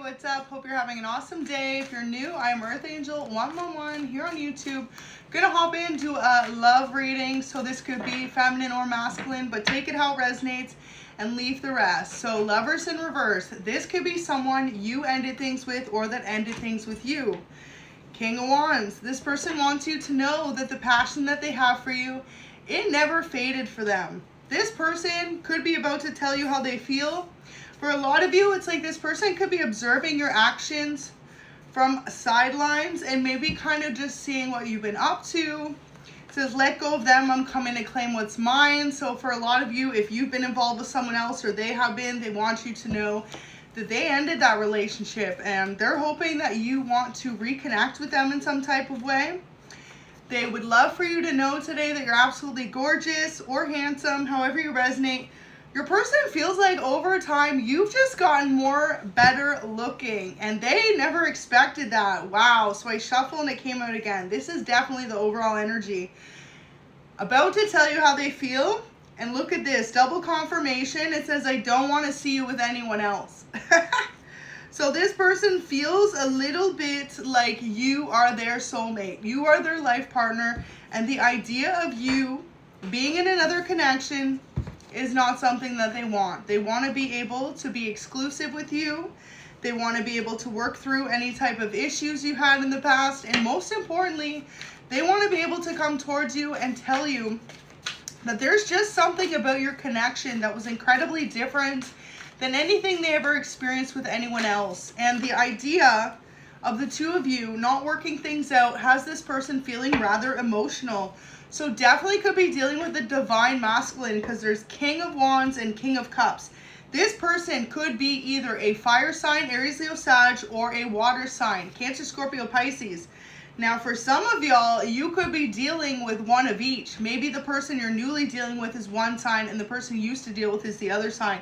what's up? Hope you're having an awesome day. If you're new, I'm Earth Angel 111 here on YouTube. Gonna hop into a love reading, so this could be feminine or masculine, but take it how it resonates and leave the rest. So lovers in reverse. This could be someone you ended things with or that ended things with you. King of Wands. This person wants you to know that the passion that they have for you, it never faded for them. This person could be about to tell you how they feel. For a lot of you, it's like this person could be observing your actions from sidelines and maybe kind of just seeing what you've been up to. It says, let go of them, I'm coming to claim what's mine. So for a lot of you, if you've been involved with someone else or they have been, they want you to know that they ended that relationship and they're hoping that you want to reconnect with them in some type of way. They would love for you to know today that you're absolutely gorgeous or handsome, however you resonate. Your person feels like over time you've just gotten more better looking and they never expected that. Wow. So I shuffled and it came out again. This is definitely the overall energy. About to tell you how they feel. And look at this, double confirmation. It says, I don't want to see you with anyone else. So this person feels a little bit like you are their soulmate. You are their life partner. And the idea of you being in another connection is not something that they want. They want to be able to be exclusive with you. They want to be able to work through any type of issues you had in the past. And most importantly, they want to be able to come towards you and tell you that there's just something about your connection that was incredibly different than anything they ever experienced with anyone else. And the idea of the two of you not working things out has this person feeling rather emotional. So definitely could be dealing with the divine masculine because there's King of Wands and King of Cups. This person could be either a fire sign, Aries, Leo, Sag, or a water sign, Cancer, Scorpio, Pisces. Now for some of y'all, you could be dealing with one of each. Maybe the person you're newly dealing with is one sign and the person you used to deal with is the other sign.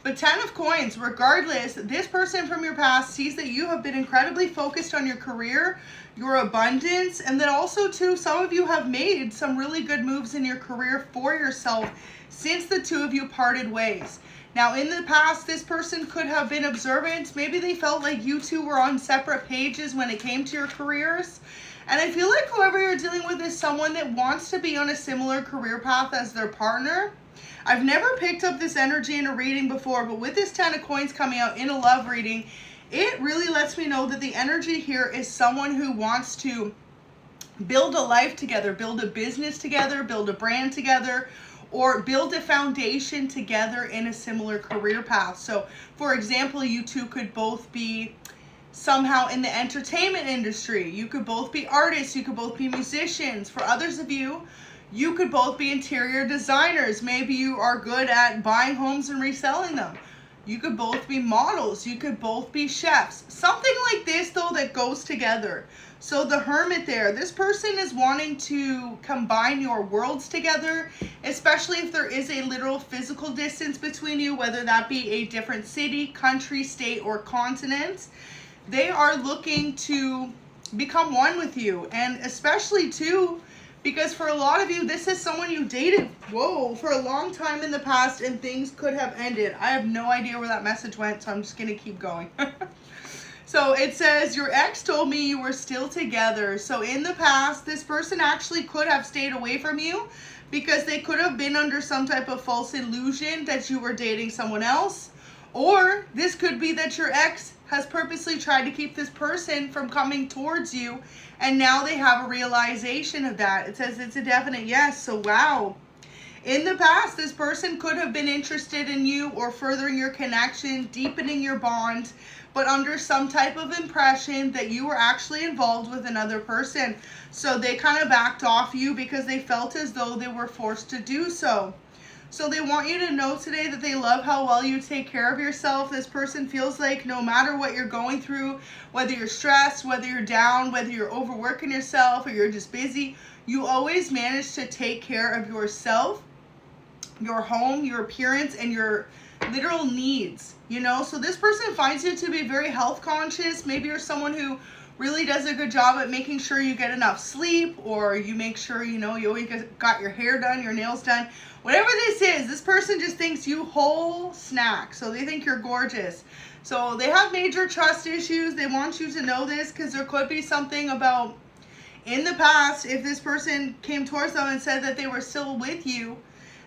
But 10 of coins, regardless, this person from your past sees that you have been incredibly focused on your career, your abundance, and then also too, some of you have made some really good moves in your career for yourself since the two of you parted ways. Now in the past, this person could have been observant. Maybe they felt like you two were on separate pages when it came to your careers. And I feel like whoever you're dealing with is someone that wants to be on a similar career path as their partner. I've never picked up this energy in a reading before, but with this 10 of coins coming out in a love reading, it really lets me know that the energy here is someone who wants to build a life together, build a business together, build a brand together, or build a foundation together in a similar career path. So for example, you two could both be somehow in the entertainment industry. You could both be artists. You could both be musicians. For others of you, you could both be interior designers. Maybe you are good at buying homes and reselling them. You could both be models. You could both be chefs. Something like this though that goes together. So the Hermit there, this person is wanting to combine your worlds together, especially if there is a literal physical distance between you, whether that be a different city, country, state, or continent. They are looking to become one with you, and especially too, because for a lot of you, this is someone you dated, for a long time in the past and things could have ended. I have no idea where that message went, so I'm just going to keep going. So it says, your ex told me you were still together. So in the past, this person actually could have stayed away from you because they could have been under some type of false illusion that you were dating someone else. Or this could be that your ex has purposely tried to keep this person from coming towards you, and now they have a realization of that. It says it's a definite yes. So wow. In the past, this person could have been interested in you or furthering your connection, deepening your bond, but under some type of impression that you were actually involved with another person. So they kind of backed off you because they felt as though they were forced to do so. So they want you to know today that they love how well you take care of yourself. This person feels like no matter what you're going through, whether you're stressed, whether you're down, whether you're overworking yourself or you're just busy, you always manage to take care of yourself, your home, your appearance, and your literal needs, you know? So this person finds you to be very health conscious. Maybe you're someone who really does a good job at making sure you get enough sleep, or you make sure, you know, you always got your hair done, your nails done. Whatever this is, this person just thinks you whole snack. So they think you're gorgeous. So they have major trust issues. They want you to know this because there could be something about in the past, if this person came towards them and said that they were still with you,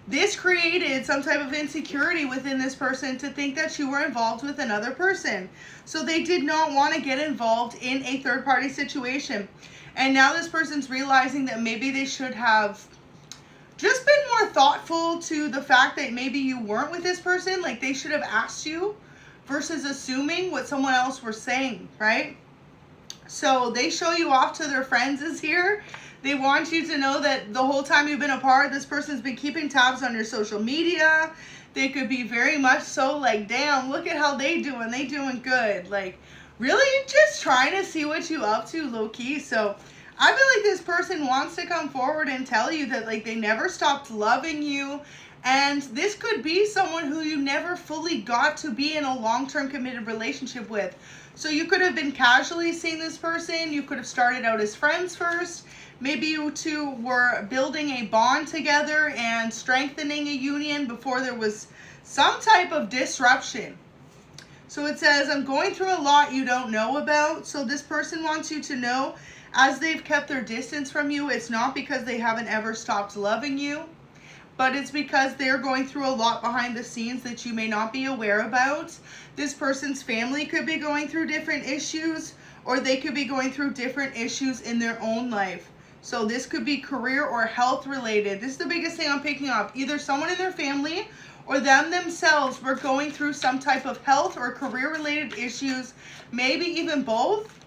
this created some type of insecurity within this person to think that you were involved with another person. So they did not want to get involved in a third-party situation. And now this person's realizing that maybe they should have just been more thoughtful to the fact that maybe you weren't with this person. Like they should have asked you versus assuming what someone else was saying, right? So they show you off to their friends is here. They want you to know that the whole time you've been apart, this person's been keeping tabs on your social media. They could be very much so like, damn, look at how they doing. They doing good. Like, really just trying to see what you up to low key. So I feel like this person wants to come forward and tell you that like they never stopped loving you. And this could be someone who you never fully got to be in a long-term committed relationship with. So you could have been casually seeing this person. You could have started out as friends first. Maybe you two were building a bond together and strengthening a union before there was some type of disruption. So it says, I'm going through a lot you don't know about. So this person wants you to know, as they've kept their distance from you, it's not because they haven't ever stopped loving you, but it's because they're going through a lot behind the scenes that you may not be aware about. This person's family could be going through different issues, or they could be going through different issues in their own life. So this could be career or health related. This is the biggest thing I'm picking up. Either someone in their family or them themselves were going through some type of health or career related issues, maybe even both.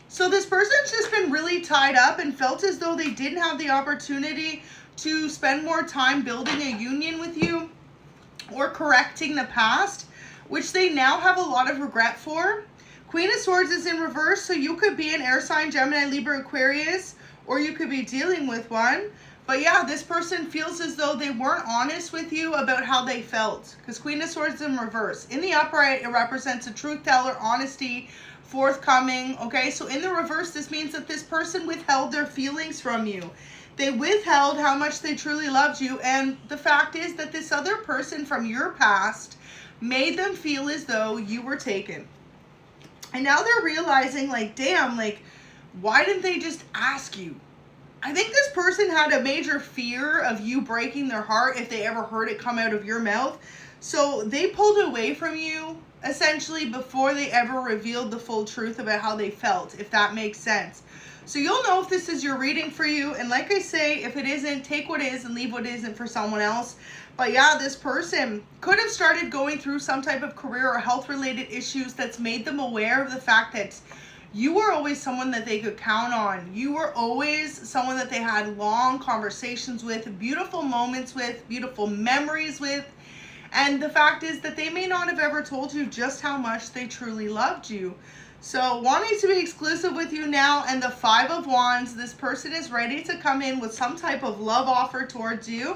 So this person's just been really tied up and felt as though they didn't have the opportunity to spend more time building a union with you or correcting the past, which they now have a lot of regret for. Queen of Swords is in reverse, so you could be an air sign, Gemini, Libra, Aquarius, or you could be dealing with one. But yeah, this person feels as though they weren't honest with you about how they felt, because Queen of Swords is in reverse. In the upright, it represents a truth teller, honesty, forthcoming. Okay, so in the reverse, this means that this person withheld their feelings from you. They withheld how much they truly loved you, and the fact is that this other person from your past made them feel as though you were taken. And now they're realizing, like, damn, like, why didn't they just ask you? I think this person had a major fear of you breaking their heart if they ever heard it come out of your mouth. So they pulled away from you, essentially, before they ever revealed the full truth about how they felt, if that makes sense. So you'll know if this is your reading for you. And like I say, if it isn't, take what is and leave what isn't for someone else. But yeah, this person could have started going through some type of career or health related issues that's made them aware of the fact that you were always someone that they could count on. You were always someone that they had long conversations with, beautiful moments with, beautiful memories with. And the fact is that they may not have ever told you just how much they truly loved you. So wanting to be exclusive with you now, and the Five of Wands, this person is ready to come in with some type of love offer towards you.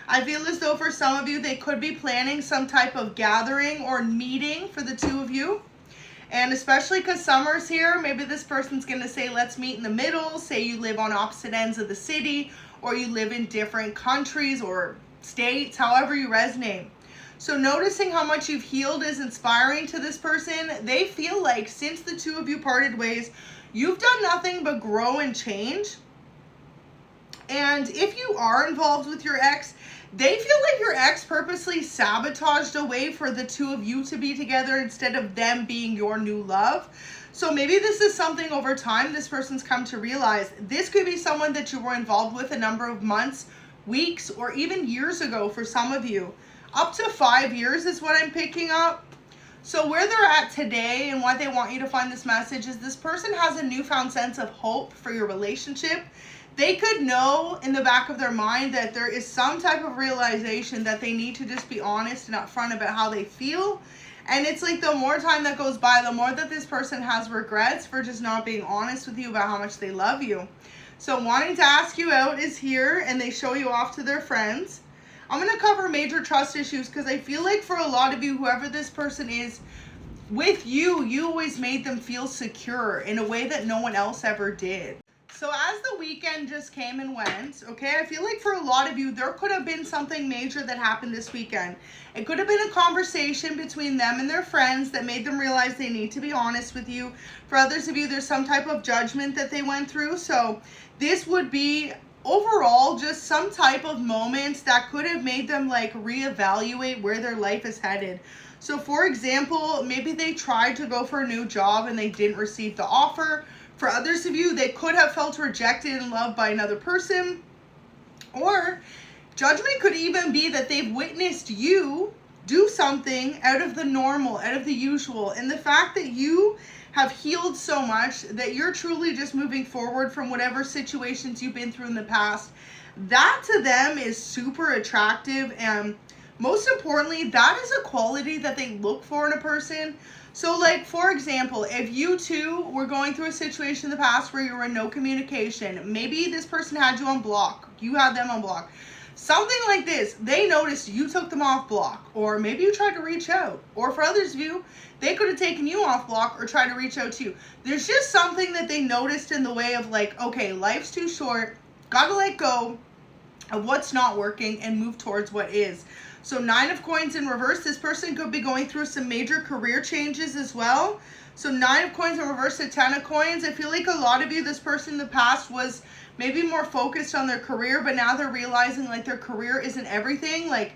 I feel as though for some of you, they could be planning some type of gathering or meeting for the two of you. And especially because summer's here, maybe this person's going to say, let's meet in the middle. Say you live on opposite ends of the city, or you live in different countries or states, however you resonate. So noticing how much you've healed is inspiring to this person. They feel like since the two of you parted ways, you've done nothing but grow and change. And if you are involved with your ex, they feel like your ex purposely sabotaged a way for the two of you to be together instead of them being your new love. So maybe this is something over time this person's come to realize. This could be someone that you were involved with a number of months, weeks, or even years ago for some of you. Up to 5 years is what I'm picking up. So where they're at today and why they want you to find this message is this person has a newfound sense of hope for your relationship. They could know in the back of their mind that there is some type of realization that they need to just be honest and upfront about how they feel. And it's like the more time that goes by, the more that this person has regrets for just not being honest with you about how much they love you. So wanting to ask you out is here, and they show you off to their friends. I'm going to cover major trust issues because I feel like for a lot of you, whoever this person is, with you, you always made them feel secure in a way that no one else ever did. So as the weekend just came and went, okay, I feel like for a lot of you, there could have been something major that happened this weekend. It could have been a conversation between them and their friends that made them realize they need to be honest with you. For others of you, there's some type of judgment that they went through. So this would be overall just some type of moments that could have made them like reevaluate where their life is headed. So for example, maybe they tried to go for a new job and they didn't receive the offer. For others of you, they could have felt rejected and loved by another person. Or judgment could even be that they've witnessed you do something out of the normal, out of the usual. And the fact that you have healed so much that you're truly just moving forward from whatever situations you've been through in the past, that to them is super attractive. And most importantly, that is a quality that they look for in a person. So like, for example, if you two were going through a situation in the past where you were in no communication, maybe this person had you on block, you had them on block, something like this, they noticed you took them off block, or maybe you tried to reach out, or for others of you, they could have taken you off block or tried to reach out to you. There's just something that they noticed in the way of like, okay, life's too short, gotta let go of what's not working and move towards what is. So 9 of coins in reverse, this person could be going through some major career changes as well. So 9 of coins in reverse to 10 of coins. I feel like a lot of you, this person in the past was maybe more focused on their career, but now they're realizing like their career isn't everything. Like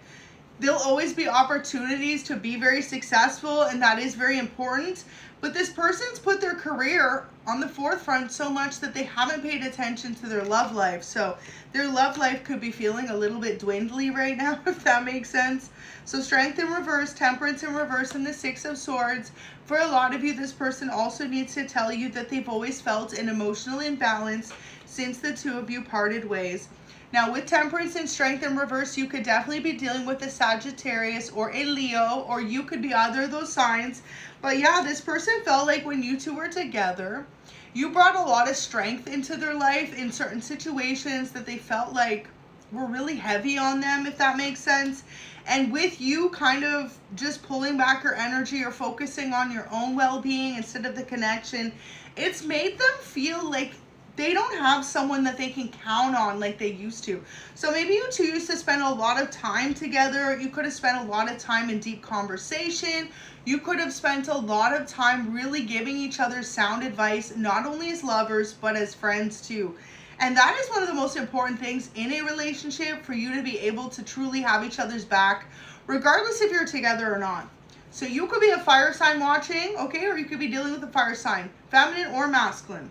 there'll always be opportunities to be very successful, and that is very important. But this person's put their career on the forefront so much that they haven't paid attention to their love life. So their love life could be feeling a little bit dwindly right now, if that makes sense. So strength in reverse, temperance in reverse, and the 6 of swords. For a lot of you, this person also needs to tell you that they've always felt an emotional imbalance since the 2 of you parted ways. Now with temperance and strength in reverse, you could definitely be dealing with a Sagittarius or a Leo, or you could be either of those signs. But yeah, this person felt like when you two were together, you brought a lot of strength into their life in certain situations that they felt like were really heavy on them, if that makes sense. And with you kind of just pulling back your energy or focusing on your own well-being instead of the connection, it's made them feel like they don't have someone that they can count on like they used to. So maybe you two used to spend a lot of time together. You could have spent a lot of time in deep conversation. You could have spent a lot of time really giving each other sound advice, not only as lovers, but as friends too. And that is one of the most important things in a relationship, for you to be able to truly have each other's back, regardless if you're together or not. So you could be a fire sign watching, okay, or you could be dealing with a fire sign, feminine or masculine.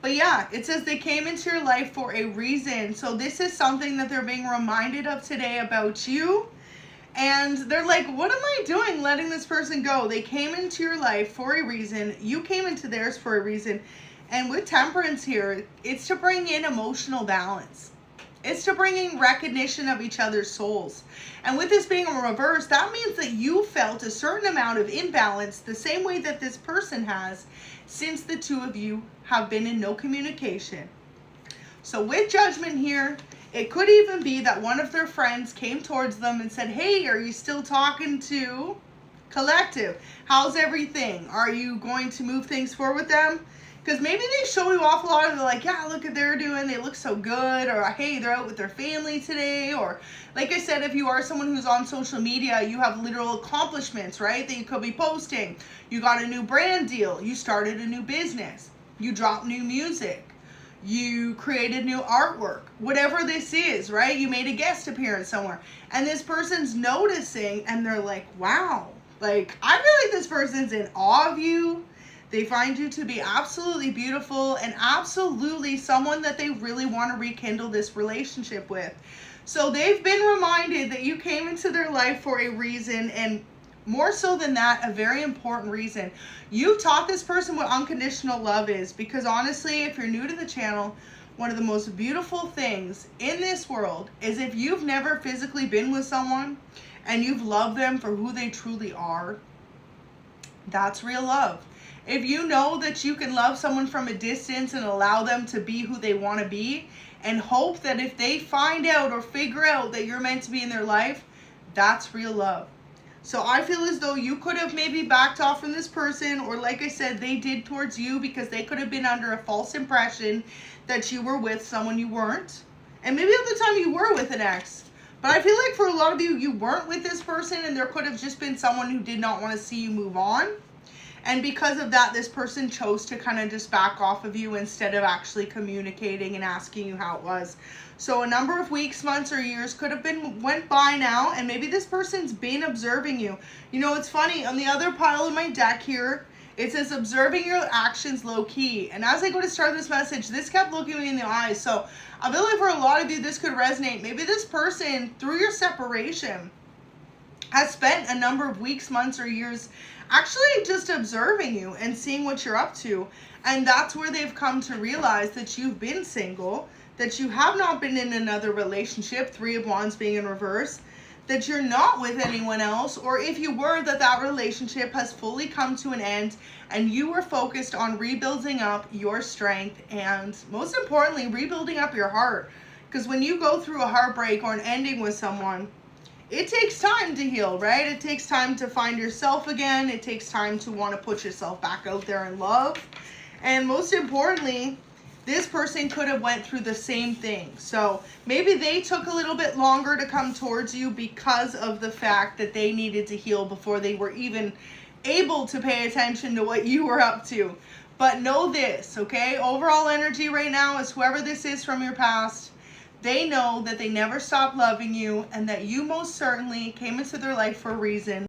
But yeah, it says they came into your life for a reason. So this is something that they're being reminded of today about you. And they're like, what am I doing letting this person go? They came into your life for a reason. You came into theirs for a reason. And with temperance here, it's to bring in emotional balance. It's to bring in recognition of each other's souls. And with this being a reverse, that means that you felt a certain amount of imbalance the same way that this person has, since the 2 of you have been in no communication. So with judgment here, it could even be that one of their friends came towards them and said, hey, are you still talking to collective? How's everything? Are you going to move things forward with them? Because maybe they show you off a lot and they're like, yeah, look what they're doing. They look so good. Or, hey, they're out with their family today. Or, like I said, if you are someone who's on social media, you have literal accomplishments, right, that you could be posting. You got a new brand deal. You started a new business. You dropped new music. You created new artwork. Whatever this is, right? You made a guest appearance somewhere. And this person's noticing and they're like, wow. Like, I feel like this person's in awe of you. They find you to be absolutely beautiful and absolutely someone that they really want to rekindle this relationship with. So they've been reminded that you came into their life for a reason, and more so than that, a very important reason. You taught this person what unconditional love is, because honestly, if you're new to the channel, one of the most beautiful things in this world is if you've never physically been with someone and you've loved them for who they truly are, that's real love. If you know that you can love someone from a distance and allow them to be who they want to be, and hope that if they find out or figure out that you're meant to be in their life, that's real love. So I feel as though you could have maybe backed off from this person, or like I said, they did towards you because they could have been under a false impression that you were with someone you weren't. And maybe at the time you were with an ex. But I feel like for a lot of you, you weren't with this person, and there could have just been someone who did not want to see you move on. And because of that, this person chose to kind of just back off of you instead of actually communicating and asking you how it was. So a number of weeks, months, or years could have went by now, and maybe this person's been observing you. You know, it's funny, on the other pile of my deck here, it says observing your actions low key. And as I go to start this message, this kept looking me in the eyes. So I feel like for a lot of you, this could resonate. Maybe this person, through your separation, has spent a number of weeks, months, or years actually just observing you and seeing what you're up to. And that's where they've come to realize that you've been single, that you have not been in another relationship, Three of Wands being in reverse, that you're not with anyone else, or if you were, that relationship has fully come to an end and you were focused on rebuilding up your strength and, most importantly, rebuilding up your heart. Because when you go through a heartbreak or an ending with someone, it takes time to heal, right? It takes time to find yourself again. It takes time to want to put yourself back out there in love. And most importantly, this person could have went through the same thing. So maybe they took a little bit longer to come towards you because of the fact that they needed to heal before they were even able to pay attention to what you were up to. But know this, okay? Overall energy right now is whoever this is from your past, they know that they never stopped loving you and that you most certainly came into their life for a reason.